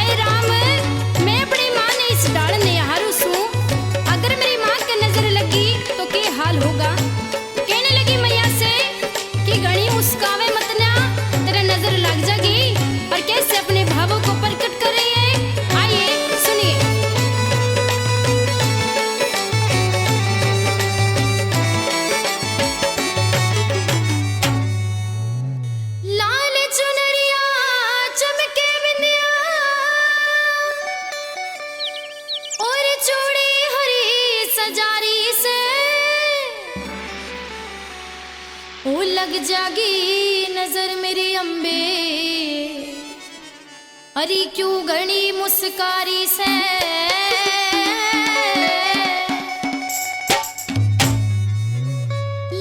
हाय राम, मैं अपनी मां ने इस डाल ने हारू सू, अगर मेरी मां की नजर लगी तो के हाल होगा। कहने लगी मैया से कि घणी मुस्कावे मत ना, तेरे नजर लग जाएगी। और कैसे अपने भावों को प्रकट कर रही है, आइए सुनिए। लाल चुनरिया चमके बिंदिया और चूड़ी हरी सजारी से, ओ लग जागी नजर मेरी अम्बे, अरे क्यों घनी मुस्कारी से।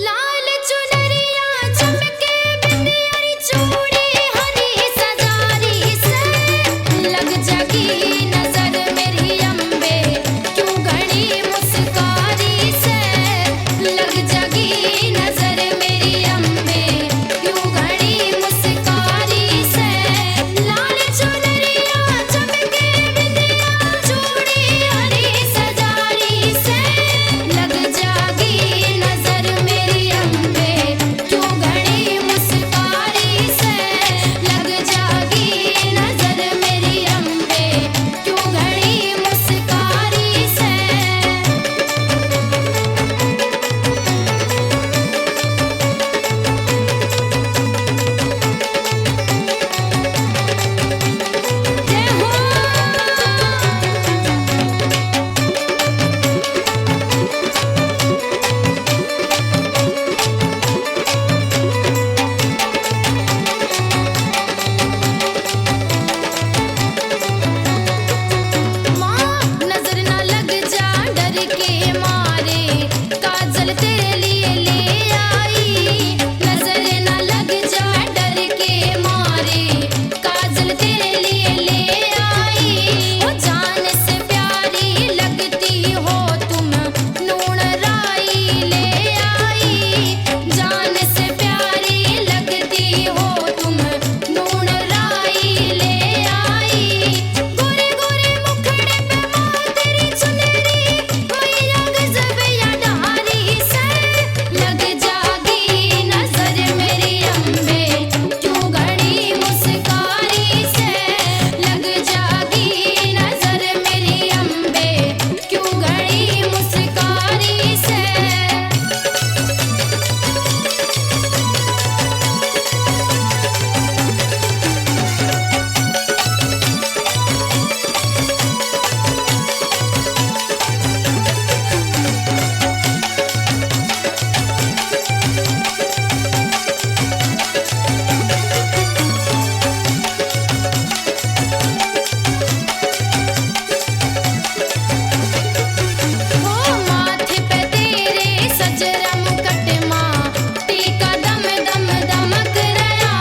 लाल चुनरिया चमके बिंदिया री चूड़ी हरी सजारी से, लग जागी नजर मेरी अम्बे, क्यों घनी मुस्कारी से। लग जागी नजर मेरी अम्बे, क्यों घनी मुस्कारी से। लाल चुनरिया चमके बिंदिया चूड़ी हरी सजारी से, लग जागी नजर मेरी अम्बे, क्यों घनी मुस्कारी से। लग जागी नजर मेरी अम्बे, क्यों घनी मुस्कारी से। जय हो। माँ नजर ना लग जा डर के मारे, काजल तेरे लिए ले आई। नजर ना लग जा डर के मारे, काजल तेरे लिए ले आई। ओ जान से प्यारी लगती हो तुम, नून राई ले आई। जान से प्यारी लगती हो तुम, नून राई ले आई। गोरे गोरे मुखड़े पे माँ तेरी चुनरी, मैया गजब या डारी से। लग जागी नजर मेरी अम्बे, क्यों घनी मुस्कारी से। लग जागी नजर मेरी अम्बे, क्यों घनी मुस्कारी से। ओ माथे पे तेरे सजरा मुकुट माँ, टीका दम दम दमक रहा।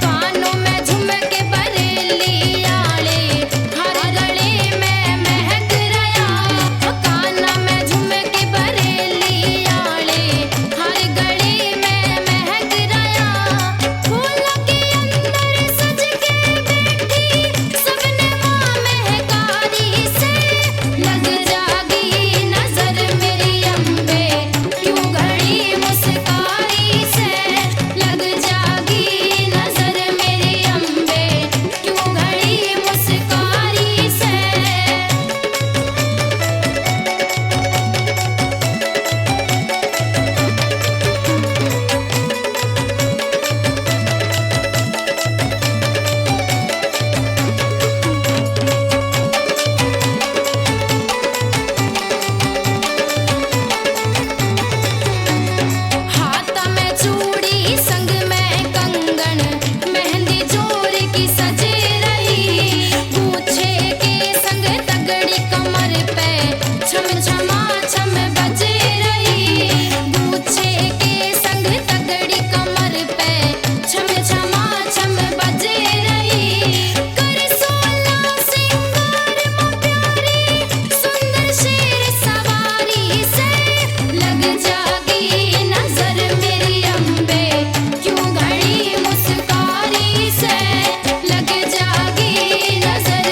कानों में झुमके बरेली आले, हर गले में महक रहा। काना में झुमके बरेली आले, हर गले में महक रहा। फूलों के अंदर सज के बैठी, सबने माँ महकारी से। लग जागी नजर मेरी अम्बे, क्यों घनी मुस्कारी से। लग जागी नजर मेरी अम्बे, क्यों घनी मुस्कारी से। हाथ में चूड़ी संग में कंगन, मेहंदी जोर की सजे रही। पूछे के संग तगड़ी कमर पे, छम छमा छम बजे रही। पूछे के संग तगड़ी कमर पे, छम छमा छम बजे रही। कर सोला सिंगार माँ प्यारी, सुंदर शेर सवारी से। लग जागी नजर मेरी अम्बे, क्यों घनी मुस्कारी से। लग जागी नजर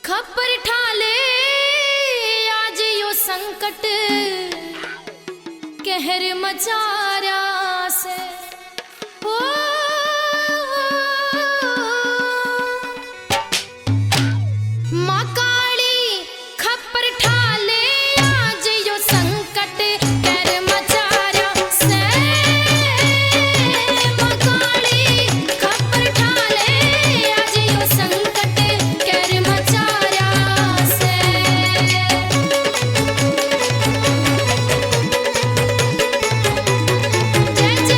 खप्पर ठाले आज यो संकट कहर मचारा से ओ माँ काली खप्पर ठाले आज यो संकट कहर मचारा से माँ काली खप्पर ठाले आज यो संकट कहर मचारा से जय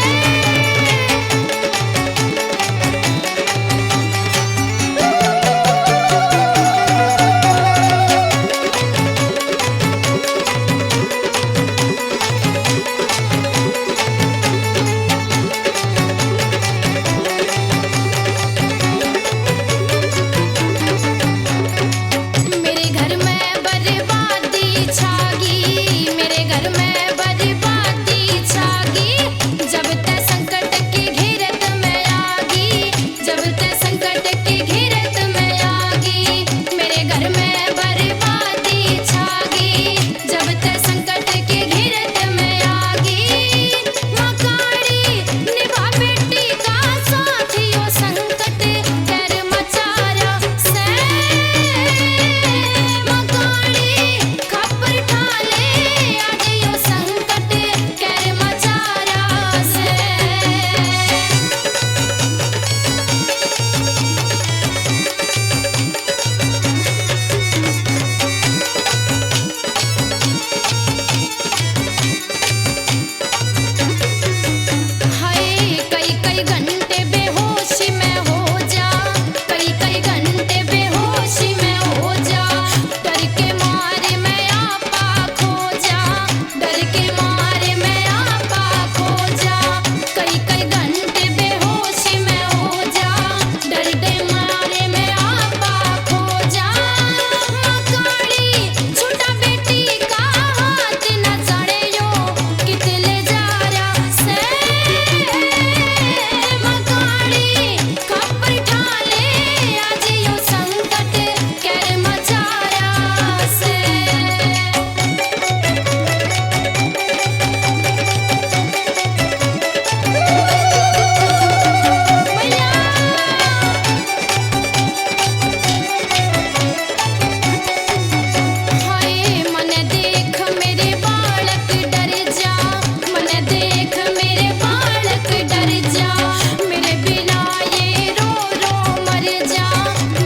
मेरे घर में बर्बादी छागी मेरे घर में बर्बादी छागी जब तक संकट के घेरत में आगी जब तक संकट के घेरत में आगी मेरे घर में बर्बादी छागी जब तक संकट के घेरत में आगी माँ काली निभा बेटी का साथ यो संकट कर मचारा से माँ काली खप्पर ठाले आज यो संकट कर मचारा से हाय कई कई घंटे बेहोशी में हो जा कई कई घंटे बेहोशी में हो जा डर के मारे मैं आपा खो जा डर के मारे मैं आपा खो जा कई कई घंटे बेहोशी में हो जा डर के मारे मैं आपा खो जा माँ काली छोटा बेटी का हाथ न चढ़े यो कितले जा रहा से माँ काली खप्पर ठाले आज यो संकट कर मचारा से हाय मन देख मेरे बालक डर जा मन देख मेरे बालक डर जा मेरे बिना ये रो रो मर जा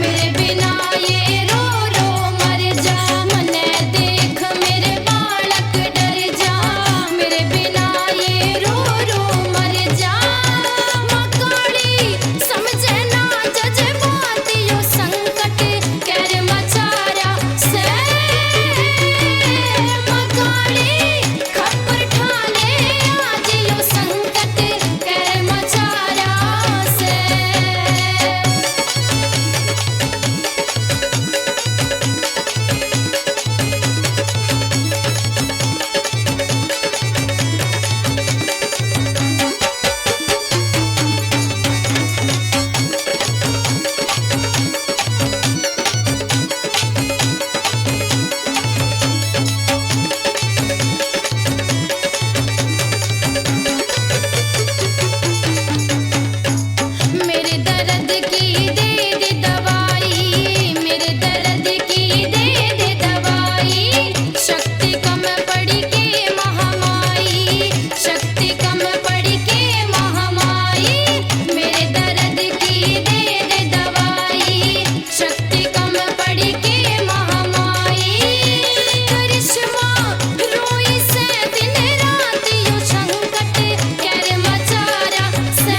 मेरे बिना ये रो रो मर जा मन देख मेरे बालक डर जा मेरे बिना ये रो रो मर जा माँ काली समझे ना जज्बात यो संकट कर मचारा से माँ काली खप्पर ठाले आज यो संकट कर मचारा से मेरे दर्द की दे दे दवाई मेरे दर्द की दे दे दवाई शक्ति कम पड़ी के महामाई शक्ति कम पड़ी के महामाई मेरे दर्द की दे दे दवाई शक्ति कम पड़ी के महामाई करिश्मा रोई से दिन रात यो संकट कर मचारा से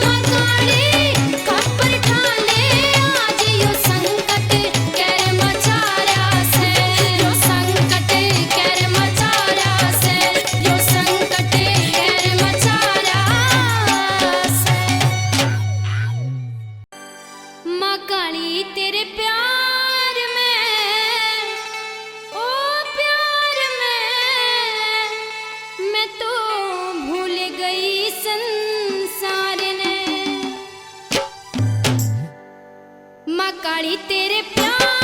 माँ काली खप्पर ठाले आज यो संकट कर मचारा से यो संकट कर मचारा से यो संकट कर मचारा से माँ काली तेरे प्यार में ओ प्यार में मैं तो भूल गई संसार ने माँ काली तेरे प्यार